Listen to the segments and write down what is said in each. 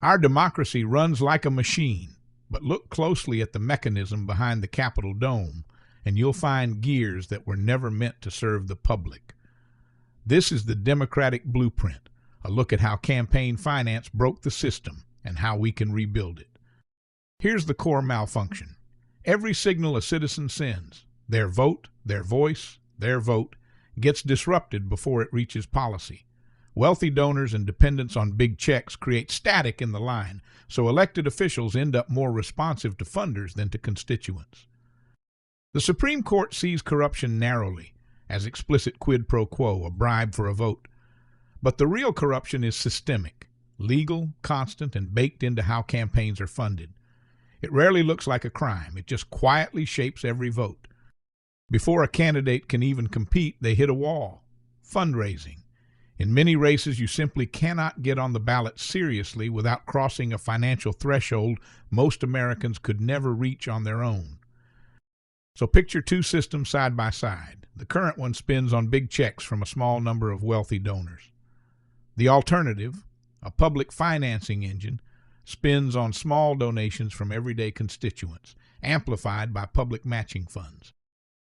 Our democracy runs like a machine, but look closely at the mechanism behind the Capitol dome, and you'll find gears that were never meant to serve the public. This is the Democratic blueprint, a look at how campaign finance broke the system and how we can rebuild it. Here's the core malfunction. Every signal a citizen sends, their vote, their voice, their vote, gets disrupted before it reaches policy. Wealthy donors and dependence on big checks create static in the line, so elected officials end up more responsive to funders than to constituents. The Supreme Court sees corruption narrowly, as explicit quid pro quo, a bribe for a vote. But the real corruption is systemic, legal, constant, and baked into how campaigns are funded. It rarely looks like a crime. It just quietly shapes every vote. Before a candidate can even compete, they hit a wall. Fundraising. In many races, you simply cannot get on the ballot seriously without crossing a financial threshold most Americans could never reach on their own. So picture two systems side by side. The current one spins on big checks from a small number of wealthy donors. The alternative, a public financing engine, spins on small donations from everyday constituents, amplified by public matching funds.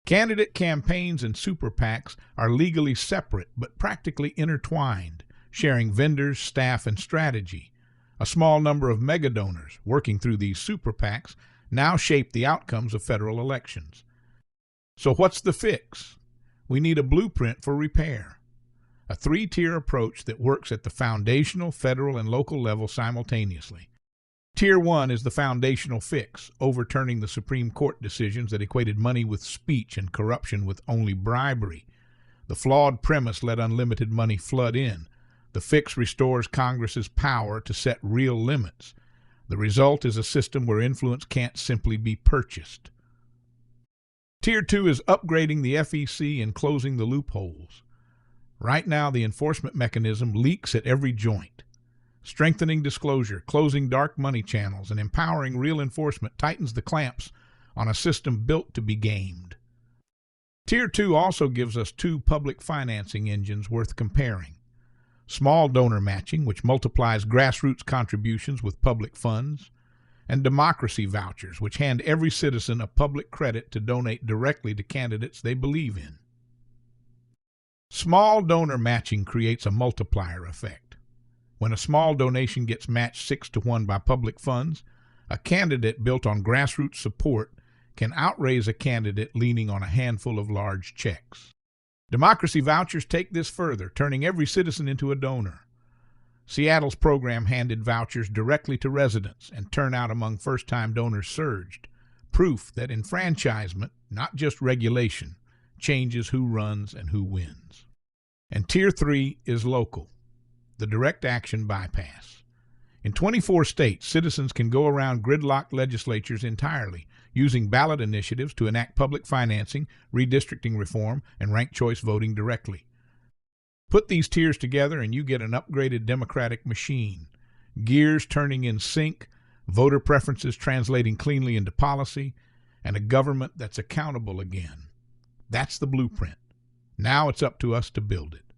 Candidate campaigns and super PACs are legally separate but practically intertwined, sharing vendors, staff, and strategy. A small number of mega donors working through these super PACs now shape the outcomes of federal elections. So what's the fix? We need a blueprint for repair. A three-tier approach that works at the foundational, federal, and local level simultaneously. Tier 1 is the foundational fix, overturning the Supreme Court decisions that equated money with speech and corruption with only bribery. The flawed premise let unlimited money flood in. The fix restores Congress's power to set real limits. The result is a system where influence can't simply be purchased. Tier 2 is upgrading the FEC and closing the loopholes. Right now, the enforcement mechanism leaks at every joint. Strengthening disclosure, closing dark money channels, and empowering real enforcement tightens the clamps on a system built to be gamed. Tier 2 also gives us two public financing engines worth comparing. Small donor matching, which multiplies grassroots contributions with public funds, and democracy vouchers, which hand every citizen a public credit to donate directly to candidates they believe in. Small donor matching creates a multiplier effect. When a small donation gets matched 6-to-1 by public funds, a candidate built on grassroots support can outraise a candidate leaning on a handful of large checks. Democracy vouchers take this further, turning every citizen into a donor. Seattle's program handed vouchers directly to residents, and turnout among first-time donors surged, proof that enfranchisement, not just regulation, changes who runs and who wins. And Tier 3 is local. The direct action bypass. In 24 states, citizens can go around gridlocked legislatures entirely, using ballot initiatives to enact public financing, redistricting reform, and ranked choice voting directly. Put these tiers together and you get an upgraded democratic machine. Gears turning in sync, voter preferences translating cleanly into policy, and a government that's accountable again. That's the blueprint. Now it's up to us to build it.